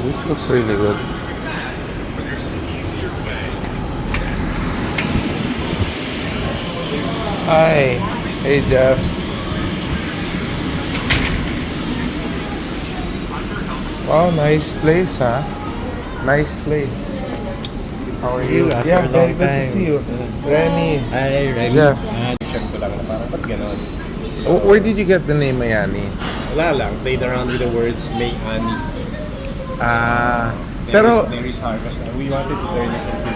This looks really good. Hi. Hey, Jeff. Wow, nice place, huh? Nice place. How are you? Yeah, very good to see you. Rennie. Hi, Remy. Jeff. Check ko lang na parang ba't ganon? Where did you get the name Mayani? Wala lang. Played around with the words May Ani. Pero There is harvest. And we wanted to turn it into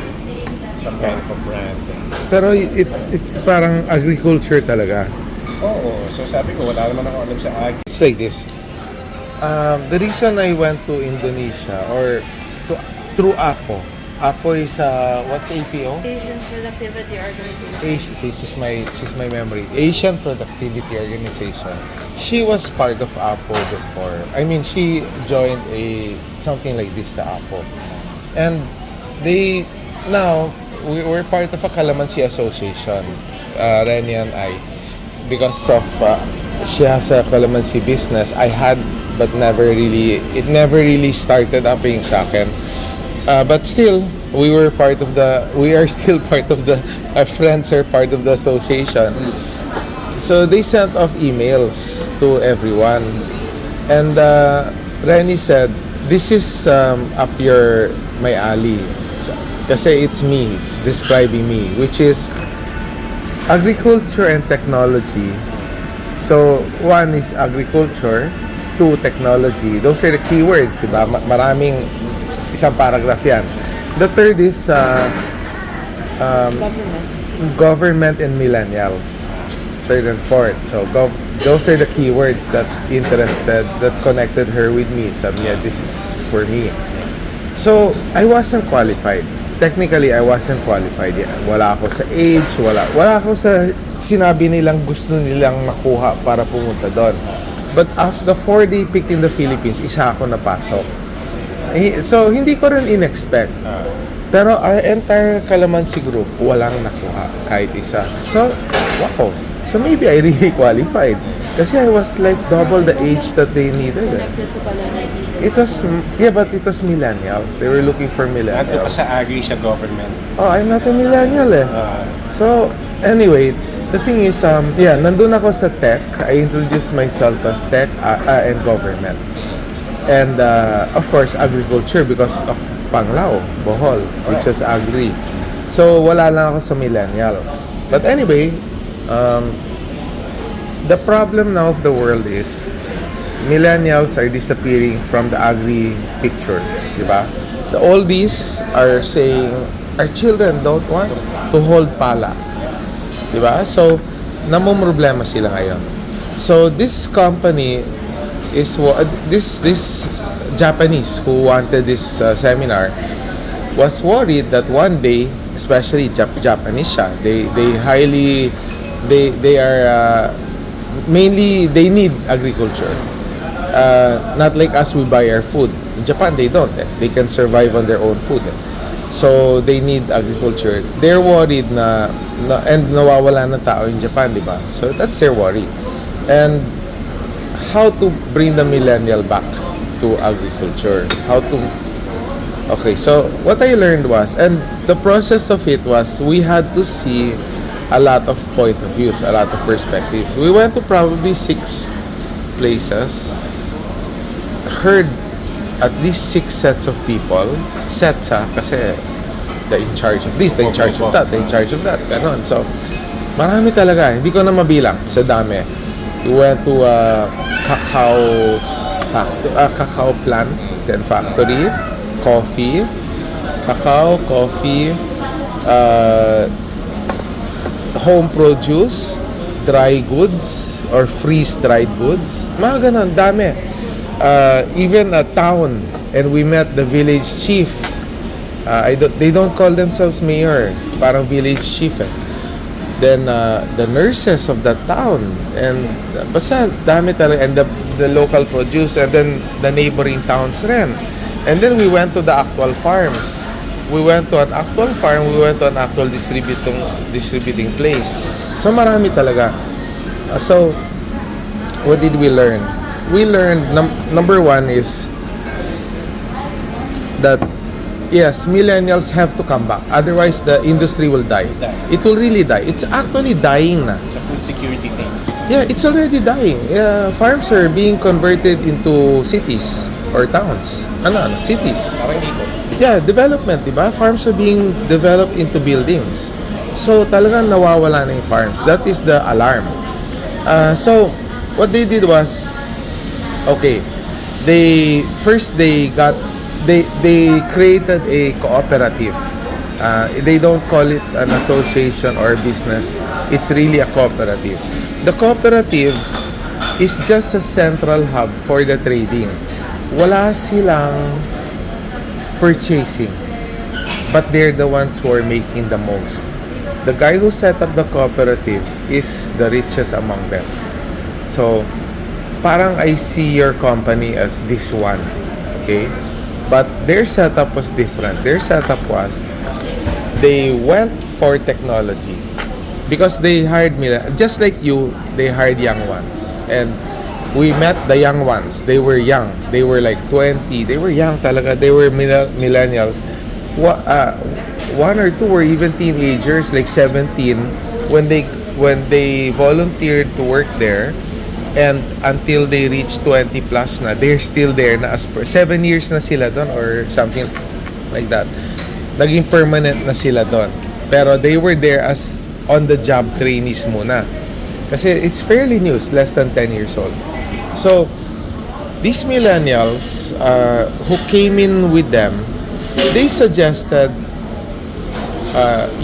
some kind of a brand. pero it's parang agriculture talaga. Oo. So sabi ko, wala naman ako alam sa ag. It's like this. The reason I went to Indonesia or through APO. APO is what's APO? Asian Productivity Organization. She's my memory. Asian Productivity Organization. She was part of APO before. I mean, she joined something like this sa APO. And we're part of a Calamansi Association, Renny and I, because of she has a Calamansi business. I had, but it never really started up yung sa akin. But still, we are still part of our friends are part of the association. So they sent off emails to everyone. And Renny said, this is up my alley. Kasi it's me, it's describing me, which is agriculture and technology. So, one is agriculture, two, technology. Those are the keywords, diba? Maraming isang paragraph yan. The third is government and millennials. Third and fourth. So, those are the keywords that connected her with me. Sabi niya, this is for me. So, I wasn't qualified. Technically, I wasn't qualified. Wala ako sa age, wala ako sa sinabi nilang gusto nilang makuha para pumunta doon. But after the 4-day pick in the Philippines, isa ako napasok. So, hindi ko rin in-expect. Pero our entire Calamansi group, walang nakuha kahit isa. So, wow. So, maybe I really qualified. Kasi I was like double the age that they needed. But it was millennials. They were looking for millennials. Nandito pa sa agri sa government. Oh, I'm not a millennial eh. So, anyway, the thing is, nandun ako sa tech. I introduced myself as tech and government. And, of course, agriculture because of Panglao, Bohol, which is agri. So, wala lang ako sa millennial. But anyway, the problem now of the world is millennials are disappearing from the agri picture, di ba? The oldies are saying our children don't want to hold pala, di ba? So, namumroblema sila ngayon. So, this company is this Japanese who wanted this seminar was worried that one day, especially Japanese siya, they are mainly they need agriculture. Not like us, we buy our food. In Japan, they don't. They can survive on their own food. So, they need agriculture. They're worried and nawawala ng tao in Japan, di ba? So, that's their worry. And how to bring the millennial back to agriculture? Okay, so what I learned was, and the process of it was, we had to see a lot of point of views, a lot of perspectives. We went to probably 6 places, heard at least 6 sets of people, kasi the in charge of this, the in charge of that, the in charge of that, ganon. So, marami talaga, hindi ko na mabilang sa dami. We went to cacao plant and factory, coffee, home produce, dry goods or freeze-dried goods. Mga ganun, dami. Even a town, and we met the village chief. They don't call themselves mayor, parang village chief eh. Then the nurses of that town, and basta dami talaga, and the local produce, and then the neighboring towns rin. And then we went to the actual farms. We went to an actual farm, we went to an actual distributing place. So marami talaga. So what did we learn? We learned number one is Yes, millennials have to come back. Otherwise, the industry will die. It will really die. It's actually dying na. It's a food security thing. Yeah, it's already dying. Farms are being converted into cities or towns. Cities. Parang dito. Yeah, development, di ba? Farms are being developed into buildings. So, talagang nawawala na yung farms. That is the alarm. So, what they did was, okay, they created a cooperative. They don't call it an association or business. It's really a cooperative. The cooperative is just a central hub for the trading. Wala silang purchasing, but they're the ones who are making the most. The guy who set up the cooperative is the richest among them. So, parang I see your company as this one. Okay? But their setup was different. Their setup was, they went for technology because they hired me, just like you, they hired young ones. And we met the young ones. They were young. They were like 20. They were young talaga. They were millennials. One or two were even teenagers, like 17, when they volunteered to work there. And until they reach 20 plus na, they're still there na as per 7 years na sila doon or something like that. Naging permanent na sila doon. Pero they were there as on-the-job trainees muna. Kasi it's fairly new, it's less than 10 years old. So, these millennials who came in with them, they suggested,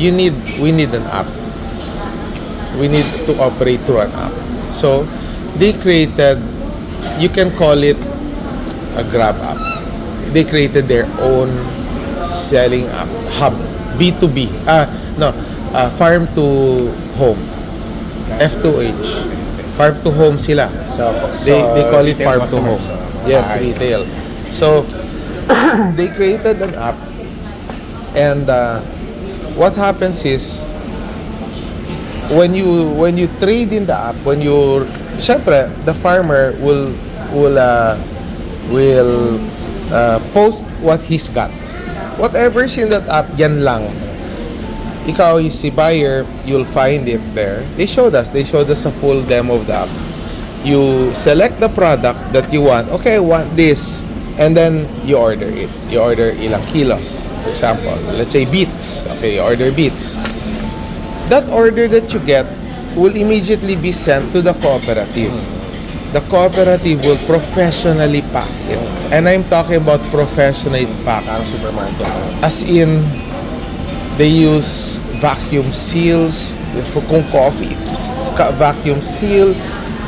we need an app. We need to operate through an app. So, they created, you can call it a Grab app. They created their own selling app, hub, B2B. Farm to home. F2H. Farm to home sila. They call it farm to home. Yes, retail. So, they created an app, and what happens is, when you trade in the app, syempre, the farmer will post what he's got. Whatever's in that app, yan lang. Ikaw, si buyer, you'll find it there. They showed us a full demo of the app. You select the product that you want. Okay, I want this. And then you order it. You order ilang kilos. For example, let's say beets. Okay, you order beets. That order that you get will immediately be sent to the cooperative. The cooperative will professionally pack it. And I'm talking about professionally pack. Supermarket. As in, they use vacuum seals for kung coffee. Vacuum seal.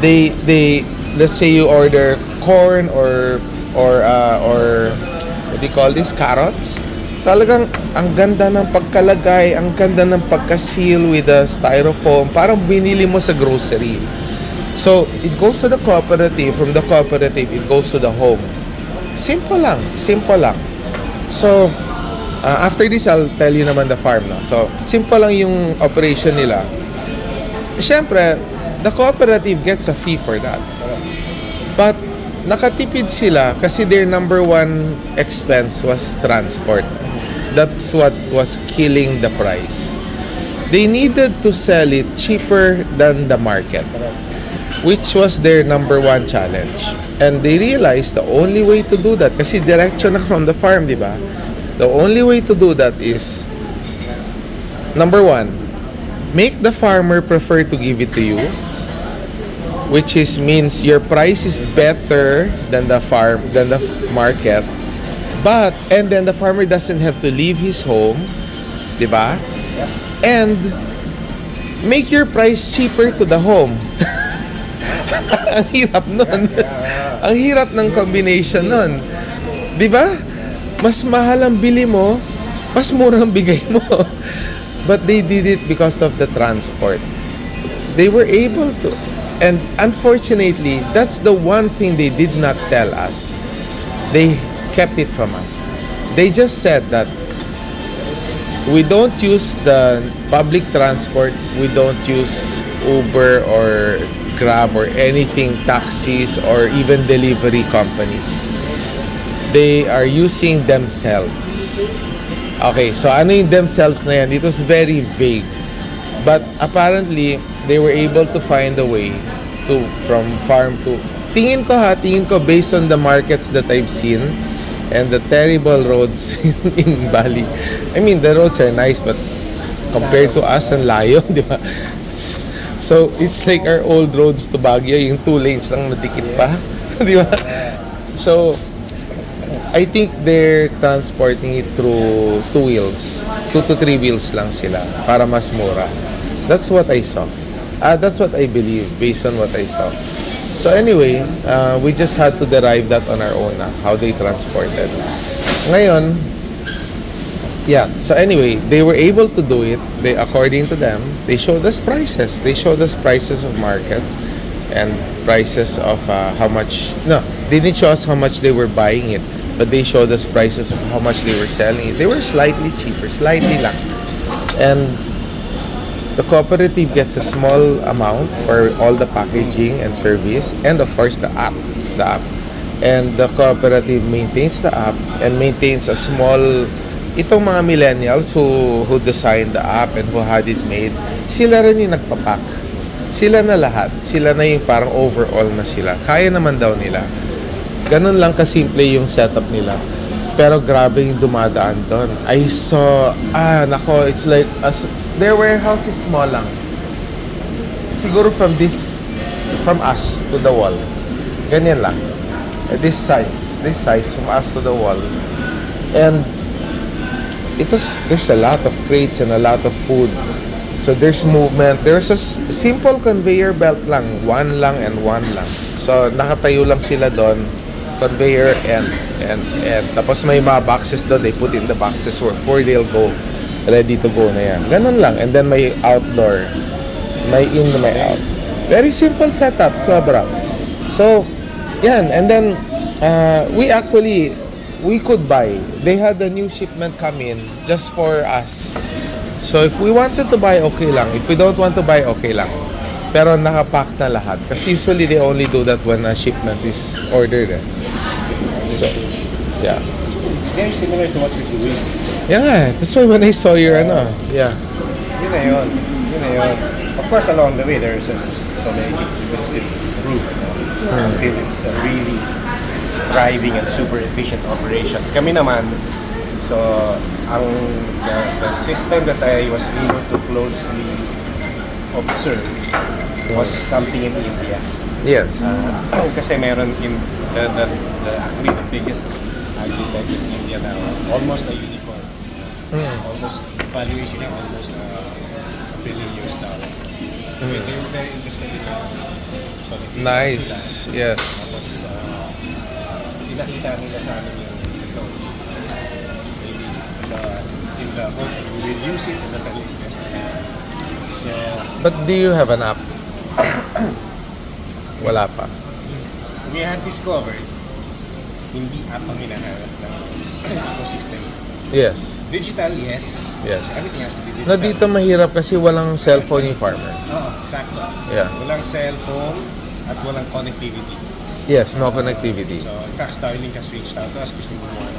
They let's say you order corn or what do you call this? Carrots. Talagang ang ganda ng pagkalagay, ang ganda ng pagka-seal with a styrofoam, parang binili mo sa grocery. So, it goes to the cooperative, from the cooperative, it goes to the home. Simple lang. So, after this, I'll tell you naman the farm na. So, simple lang yung operation nila. Siyempre, the cooperative gets a fee for that. But, nakatipid sila kasi their number one expense was transport. That's what was killing the price. They needed to sell it cheaper than the market, which was their number one challenge. And they realized the only way to do that, kasi direction na from the farm, di ba? The only way to do that is, number one, make the farmer prefer to give it to you, which means your price is better than the market. And then the farmer doesn't have to leave his home, di ba? And make your price cheaper to the home. Ang hirap nun. Ang hirap ng combination nun. Di ba? Mas mahal ang bili mo, mas murang bigay mo. But they did it because of the transport. They were able to. And unfortunately, that's the one thing they did not tell us. They kept it from us. They just said that we don't use the public transport, we don't use Uber or Grab or anything, taxis or even delivery companies. They are using themselves. Okay, so ano yung themselves na yan? It was very vague. But apparently, they were able to find a way to from farm to... Tingin ko based on the markets that I've seen and the terrible roads in Bali. I mean, the roads are nice, but compared to us, ang layo, di ba? So, it's like our old roads to Baguio, yung 2 lanes lang nadikit pa. Di ba? So, I think they're transporting it through 2 wheels. 2 to 3 wheels lang sila para mas mura. That's what I saw. That's what I believe based on what I saw. So anyway, we just had to derive that on our own, how they transported. Ngayon, yeah. So anyway, they were able to do it. They, according to them, they showed us prices. They showed us prices of market and prices of how much. No, they didn't show us how much they were buying it, but they showed us prices of how much they were selling it. They were slightly cheaper, slightly lang. And the cooperative gets a small amount for all the packaging and service, and of course the app. And the cooperative maintains the app and maintains a small... Itong mga millennials who designed the app and who had it made, sila rin yung nagpapack. Sila na lahat. Sila na yung parang overall na sila. Kaya naman daw nila. Ganun lang kasimple yung setup nila. Pero grabe yung dumadaan doon. I saw, nako, it's like, their warehouse is small lang. Siguro from us to the wall. Ganyan lang. This size from us to the wall. And there's a lot of crates and a lot of food. So there's movement. There's a simple conveyor belt lang. One lang. So nakatayo lang sila doon. Conveyor and tapos may mga boxes doon. They put in the boxes where they'll go. Ready to go na yan. Ganun lang. And then may outdoor. May in, may out. Very simple setup. Sobra. So, yan. And then, we could buy. They had a new shipment come in just for us. So, if we wanted to buy, okay lang. If we don't want to buy, okay lang. Pero nakapack na lahat. Kasi usually, they only do that when a shipment is ordered. So, yeah. It's very similar to what we're doing. Yeah, that's why when I saw your yeah. Yun na yun. Of course, along the way, there's so many things you can still improve. Until it's really thriving and super efficient operations. Kami naman, so the system that I was able to closely observe was something in India. Yes. Kasi meron in the biggest agri-tech in India now, almost a unicorn. Almost valuation almost $1 billion. They were very interested in so Nice. Yes. Pinakita nila sa amin yung technology. Maybe in the hope that we will use it and that we invest in it. So, But do you have an app? Wala pa. we had discovered hindi app ang hinahanap ng ecosystem. Yes. Digital, yes. Yes. Everything has to be Na digital. dito mahirap kasi walang cellphone yung farmer. Oo, sakto. Yeah. Walang cellphone at walang connectivity. Yes, no connectivity. So, in fact, Starlink has reached out to us. Gusto mo gumawa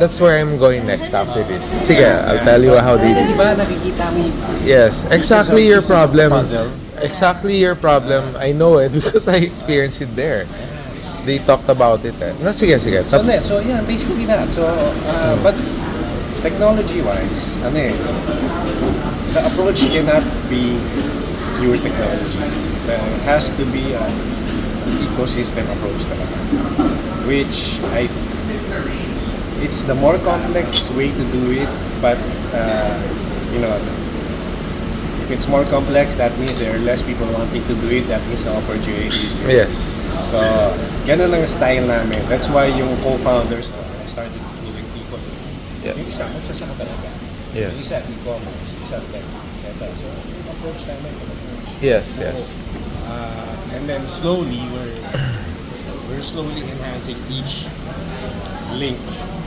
That's where I'm going next after this. Sige, I'll tell you how they Di do. ba nakikita mo Yes, exactly your pieces of problem. puzzle? Exactly your problem. I know it because I experienced it there. They talked about it. Na sige. So yeah, basically that. So, but technology-wise, the approach cannot be pure technology. It has to be an ecosystem approach talaga. Which it's the more complex way to do it, but if it's more complex, that means there are less people wanting to do it. That means the opportunities. Yes. So, ganun ang style namin. That's why yung co-founders started doing people. Yes. Yung isa, magsasaka talaga. Yes. Yung isa, e-commerce. Isa, tech. etc. So, yung approach namin. Yes. And then slowly, we're slowly enhancing each link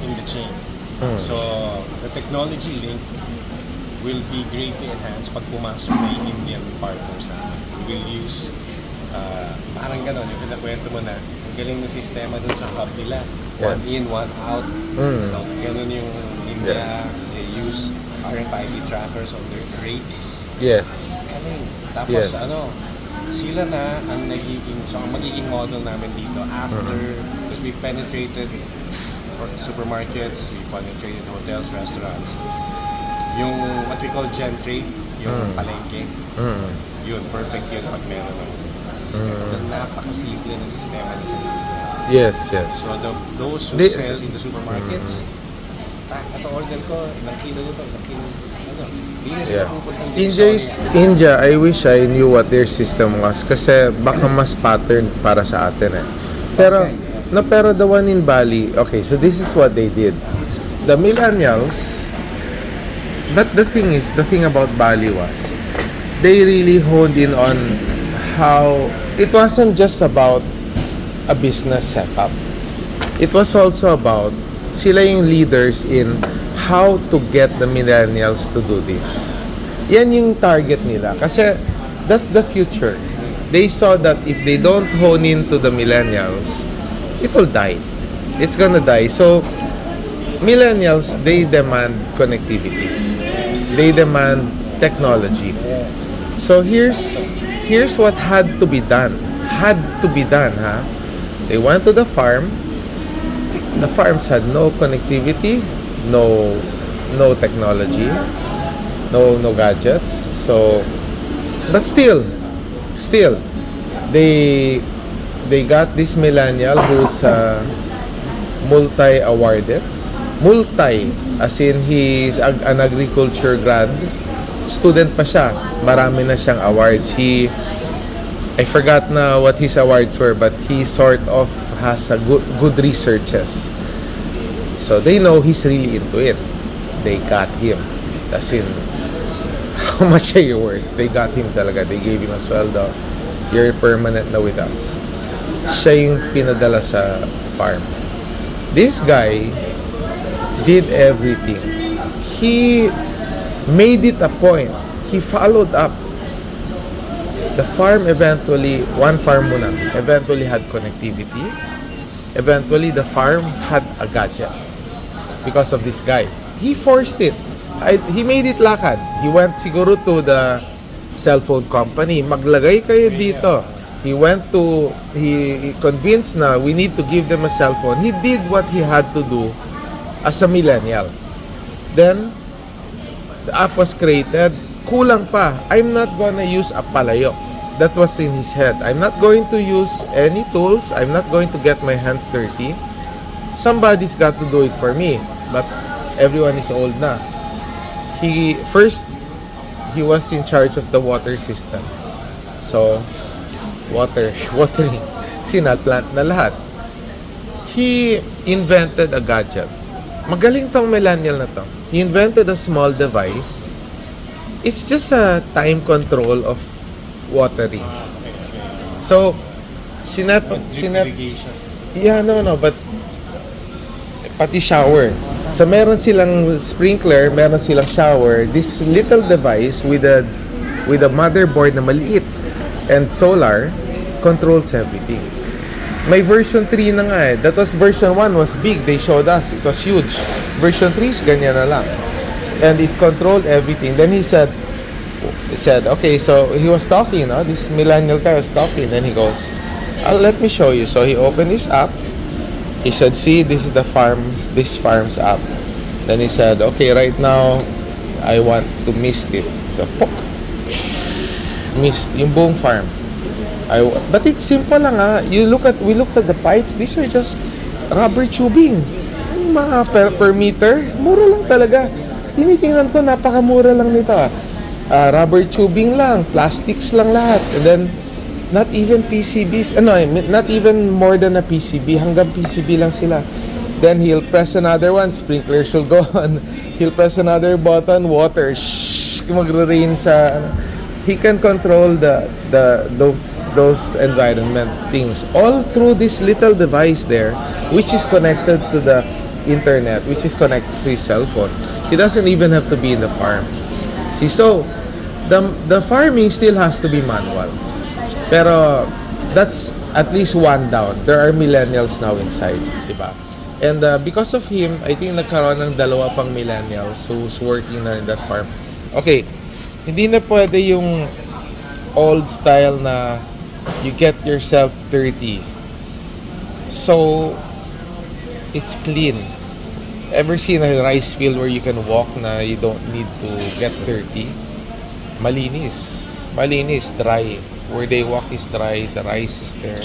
in the chain. So, the technology link will be greatly enhanced pag pumasok na yung Indian partners namin. We will use parang gano'n, yung pinakwento mo na ang galing ng sistema dun sa hub nila. One Yes. in, one out. So, gano'n yung India. Yes. They use RFID trackers on their crates. Yes. Tapos Yes. sila na ang magiging model namin dito after, because we've penetrated supermarkets, we penetrated hotels, restaurants. Yung what we call gentry, yung palengke, yun, perfect yun pag meron ng sistema. Napakasimple ng sistema na sa dito. Yes, yes. So those who They- sell in the supermarkets, ito order ko, ilang kilo nito, ilang kilo, hindi na sila Yeah. pupunta India, I wish I knew what their system was kasi baka mas pattern para sa atin eh. Pero the one in Bali, okay, so this is what they did. The millennials, but the thing about Bali was, they really honed in on how, it wasn't just about a business setup. It was also about sila yung leaders in how to get the millennials to do this. Yan yung target nila. Kasi that's the future. They saw that if they don't hone into the millennials, it will die. It's gonna die. So, millennials, they demand connectivity. They demand technology. So, here's what had to be done. Had to be done, ha? They went to the farm. The farms had no connectivity, no technology, no gadgets. So, but still, they got this millennial who's multi-awarded. Multi, as in he's an agriculture grad. Student pa siya. Marami na siyang awards. I forgot na what his awards were, but he sort of has a good researches. So they know he's really into it. They got him. As in, how much are you worth? They got him talaga. They gave him a sweldo. You're permanent na with us. Siya yung pinadala sa farm. This guy did everything. He made it a point. He followed up. The farm eventually had connectivity. Eventually, the farm had a gadget because of this guy. He forced it. He made it lakad. He went siguro to the cell phone company. Maglagay kayo dito. He convinced na we need to give them a cell phone. He did what he had to do as a millennial. Then, the app was created. Kulang pa. I'm not gonna use a palayok. That was in his head. I'm not going to use any tools. I'm not going to get my hands dirty. Somebody's got to do it for me. But everyone is old na. He was in charge of the water system. So, watering. Sinat-plant na lahat. He invented a gadget. Magaling tong millennial na to. He invented a small device. It's just a time control of watering. So, irrigation. yeah, no, but pati shower. So, meron silang sprinkler, meron silang shower. This little device with a motherboard na maliit and solar controls everything. May version 3 na nga eh. That was version 1 was big. They showed us. It was huge. Version 3 is ganyan na lang. And it controlled everything. Then he said, okay, so he was talking, no? This millennial guy was talking. Then he goes, let me show you. So he opened his app. He said, see, this is this farm's app. Then he said, okay, right now, I want to mist it. So, pok! Mist, yung buong farm. But it's simple lang ha. We looked at the pipes. These are just rubber tubing. Yung mga per meter, mura lang talaga. Tinitingnan ko, napakamura lang nito ah. Rubber tubing lang, plastics lang lahat. And then, not even PCBs. Not even more than a PCB. Hanggang PCB lang sila. Then, he'll press another one, sprinklers will go on. He'll press another button, water, magre-rain sa... He can control those environment things all through this little device there, which is connected to the internet, which is connected to his cell phone. He doesn't even have to be in the farm. See, so the farming still has to be manual. Pero that's at least one down. There are millennials now inside, diba? And because of him, I think nagkaroon ng dalawa pang millennials who's working na in that farm. Okay, hindi na pwede yung old style na you get yourself dirty. So, it's clean. Ever seen a rice field where you can walk na you don't need to get dirty? Malinis. Malinis, dry. Where they walk is dry, the rice is there.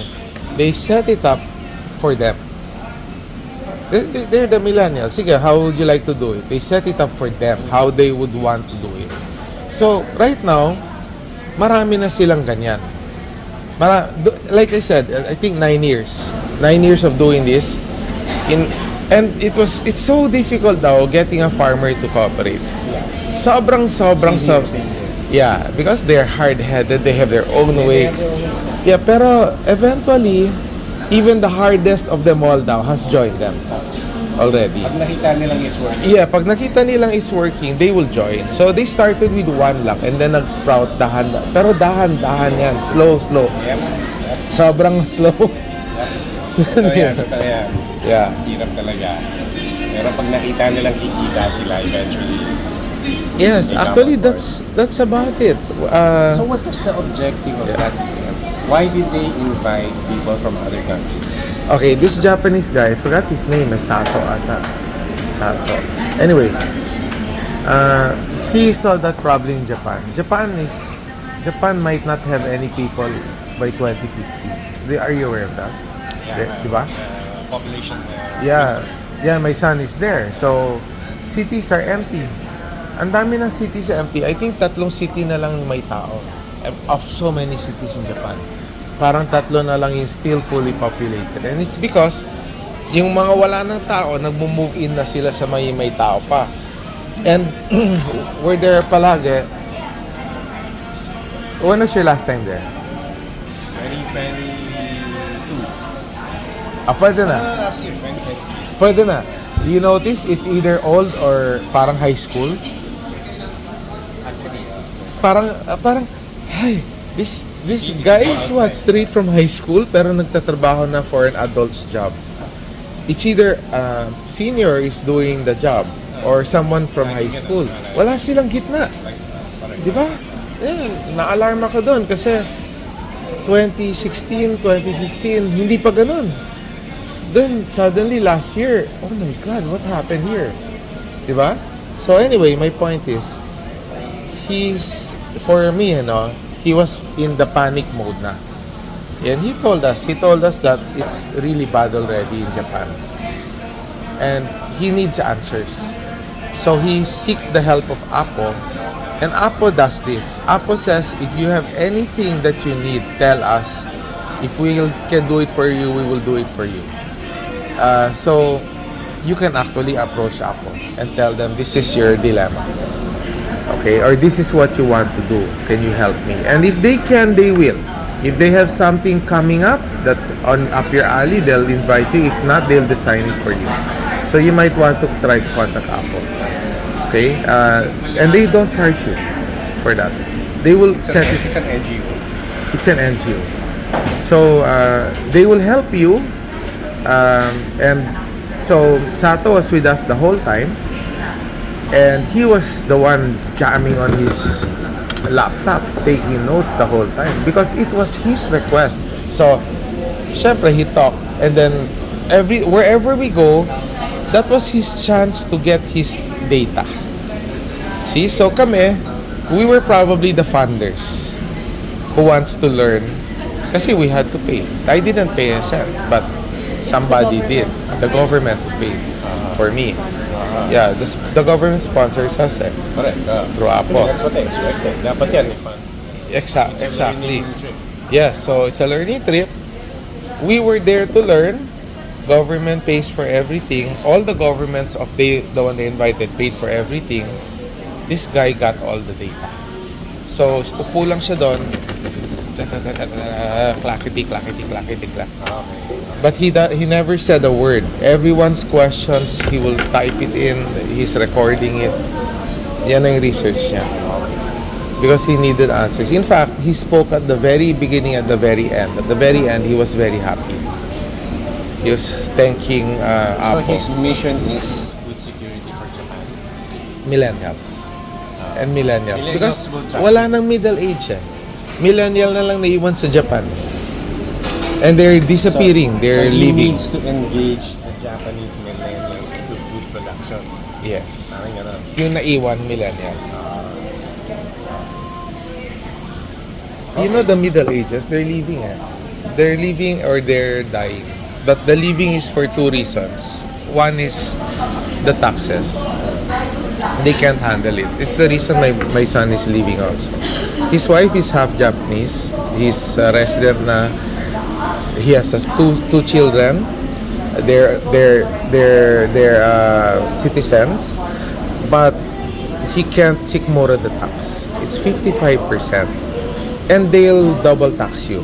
They set it up for them. They're the millennials. Sige, how would you like to do it? They set it up for them, how they would want to do it. So, right now, marami na silang ganyan. Like I said, I think 9 years. 9 years of doing this. And it's so difficult daw getting a farmer to cooperate. Sobrang. Yeah, because they're hard-headed, they have their own way. Yeah, pero eventually, even the hardest of them all daw has joined them already. Pag nakita nilang it's working. Yeah, pag nakita nilang it's working, they will join. So they started with one lang and then nag-sprout dahan. Pero dahan-dahan yan, slow. Yep. Sobrang slow. Totoo yan. Yeah. Hirap talaga. Pero pag nakita nilang kikita sila eventually. Yes, actually that's about it. So what was the objective of that? Why did they invite people from other countries? Okay, this Japanese guy, I forgot his name, Sato ata. Sato. Anyway, he saw that problem in Japan. Japan might not have any people by 2050. Are you aware of that? Diba? Population. Yeah, my son is there. So, cities are empty. Ang dami ng cities empty. I think 3 city na lang may tao. Of so many cities in Japan. Parang 3 na lang yung still fully populated. And it's because yung mga wala ng tao, nagmo-move in na sila sa may tao pa. And we're there palagi. When was your last time there? 2022. Pwede na. Last year, 2022. Pwede na. You notice it's either old or parang high school. Parang, hey, this guy is what, straight from high school pero nagtatrabaho na for an adult's job. It's either senior is doing the job or someone from high school. Wala silang gitna. Di ba? Na-alarm ako doon kasi 2016, 2015, hindi pa ganun. Then, suddenly last year, oh my God, what happened here? Di ba? So anyway, my point is, for me, he was in the panic mode na. And he told us that it's really bad already in Japan. And he needs answers. So he seek the help of APO. And APO does this. APO says, if you have anything that you need, tell us. If we can do it for you, we will do it for you. So you can actually approach APO and tell them, this is your dilemma. Okay, or this is what you want to do. Can you help me? And if they can, they will. If they have something coming up that's up your alley, they'll invite you. If not, they'll design it for you. So you might want to try to contact Apple. Okay, and they don't charge you for that. They will set it. It's an NGO. It's an NGO. So they will help you. And so Sato was with us the whole time. And he was the one jamming on his laptop, taking notes the whole time because it was his request. So, syempre, he talked. And then, wherever we go, that was his chance to get his data. See? So, kami, we were probably the funders who wants to learn kasi we had to pay. I didn't pay a cent, but somebody did. The government paid for me. Yeah, the government sponsors us Correct. through APO. That's what I expected. Dapat yan, fun. Exactly. Yeah, so it's a learning trip. We were there to learn. Government pays for everything. All the governments of the one they invited paid for everything. This guy got all the data. So, upo lang siya doon. Clackety. But he never said a word. Everyone's questions, he will type it in. He's recording it. Yan ang research niya. Because he needed answers. In fact, he spoke at the very beginning, at the very end. At the very end, he was very happy. He was thanking So APO. his mission is food security for Japan. Millennials. And millennials. Millennials Because will travel. wala nang middle age eh. Millennial na lang naiwan sa Japan. And they're disappearing. They're so leaving. he needs to engage the Japanese millennials into food production. Yes. Parang gano'n. Yung naiwan millennial. You know the middle ages, they're leaving eh. They're leaving or they're dying. But the leaving is for two reasons. One is the taxes. They can't handle it. It's the reason my son is leaving also. His wife is half Japanese. He's a resident na he has two children. They're citizens, but he can't sikmura the tax. It's 55%, and they'll double tax you.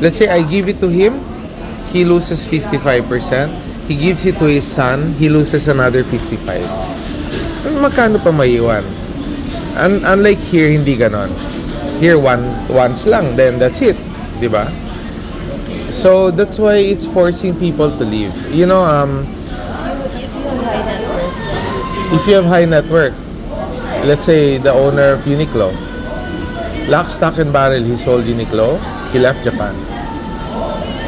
Let's say I give it to him, he loses 55%. He gives it to his son, he loses another 55. Magkano pa maiwan? Unlike here, hindi ganon. Here, once lang, then that's it. Diba? So, that's why it's forcing people to leave. You know, if you have high net worth, let's say the owner of Uniqlo, lock, stock, and barrel, he sold Uniqlo, he left Japan.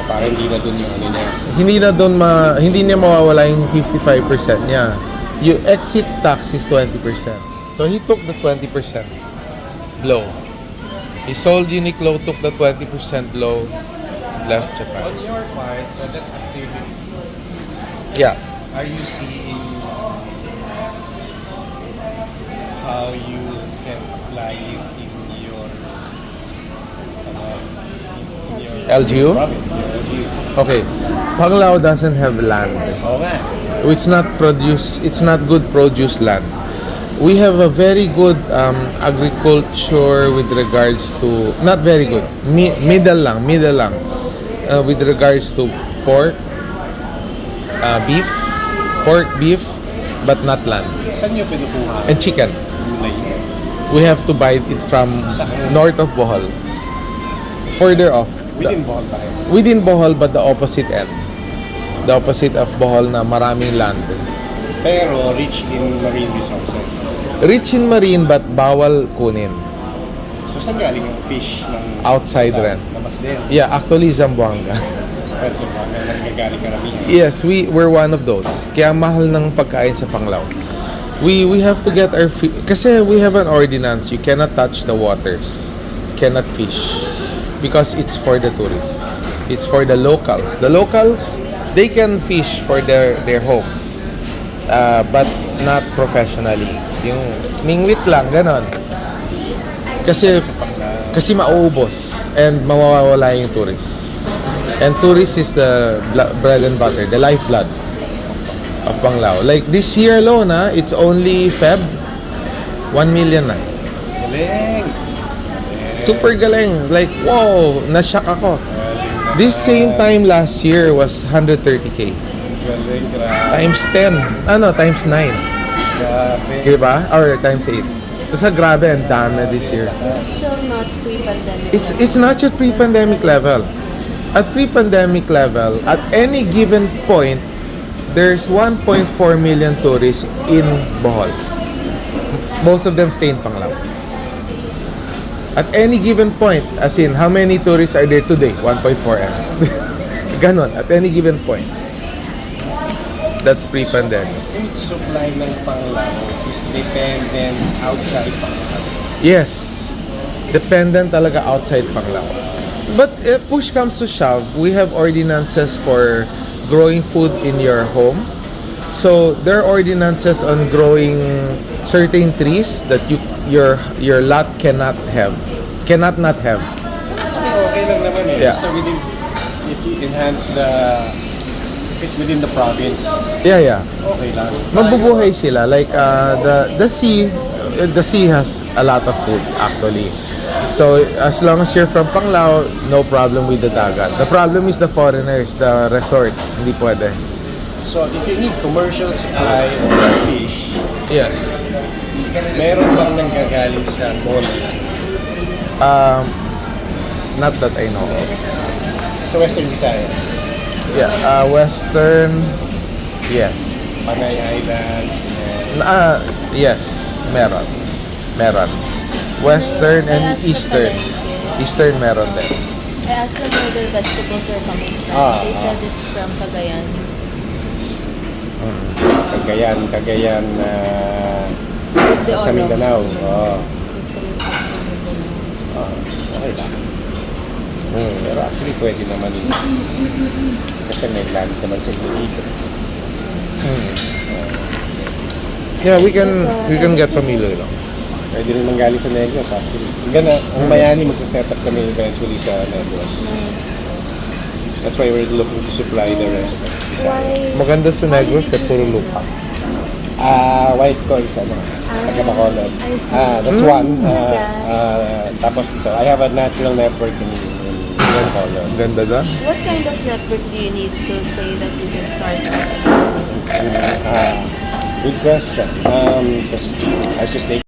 Parang hindi na dun yung ano niya. Hindi niya mawawala yung 55% niya. Yung exit tax is 20%. So he took the 20% blow. He sold Uniqlo, took the 20% blow, left Japan. On your part, so that activity, Yeah. are you seeing how you can apply it in your LGU? province, your LGU? Okay. Panglao doesn't have land. Oo nga. It's not good produce land. We have a very good agriculture with regards to, not very good, middle lang, with regards to pork, beef, but not land. Saan nyo pinukuha? And chicken. Gulay. We have to buy it from north of Bohol. Further off. Within Bohol pa rin. Within Bohol, but the opposite end. The opposite of Bohol na maraming land. Pero rich in marine resources. Rich in marine but bawal kunin. So saan galing yung fish ng Outside rin. Labas din. Yeah, actually Zamboanga. Pero sa mga nanggagaling karamihan. Yes, we're one of those. Kaya mahal ng pagkain sa Panglao. We have to get our kasi we have an ordinance, you cannot touch the waters. You cannot fish because it's for the tourists. It's for the locals. The locals, they can fish for their homes. But not professionally. Yung mingwit lang, ganon. Kasi mauubos and mawawala yung tourists. And tourists is the bread and butter, the lifeblood of Panglao. Like this year alone, it's only Feb, 1 million na. Galing! Super galing. Like, wow, na-shock ako. This same time last year was 130K. Galing, grabe. Times 10. Times 9. Grabe. Diba? Or times 8. Basta grabe, ang dami this year. Still not pre-pandemic. It's not yet pre-pandemic level. At pre-pandemic level, at any given point, there's 1.4 million tourists in Bohol. Most of them stay in Panglao. At any given point, as in, how many tourists are there today? 1.4 M. Ganon, at any given point. That's pre-pandemic. Food supply ng Panglao is dependent outside Panglao. Yes, dependent talaga outside Panglao. But if push comes to shove, we have ordinances for growing food in your home. So there are ordinances on growing certain trees that your lot cannot not have. Actually, okay lang naman eh. Yeah. Basta if you enhance if it's within the province, Yeah. okay lang. Magbubuhay sila like the sea has a lot of food actually. So as long as you're from Panglao, no problem with the dagat. The problem is the foreigners, the resorts, hindi pwede. So if you need commercial supply of fish, Yes. meron bang nanggagaling sa Bohol? Not that I know of. Sa Western Visayas. Yeah, Western, yes. Panay Islands, Yes, meron. Meron. Western I and asked the Eastern. palengke. Eastern meron din. I asked them where the vegetables are coming from. They said it's from Cagayan. Cagayan, With the sa oro. Mindanao. Oo. It's coming from Mindanao. Okay lang. Pero actually pwede naman yun. Kasi may land naman sa dito. Yeah, we can get from Iloilo. Pwede rin manggaling sa Negros actually. Hanggang na, ang Bayani magsaset up kami eventually sa Negros. That's why we're looking to supply the rest of Visayas. Maganda sa Negros, puro lupa. Wife ko is taga Bacolod. I see. That's one. Tapos so I have a natural network in Bacolod. Ganda doon. What kind of network do you need to say that you can start? Good question. Because I was just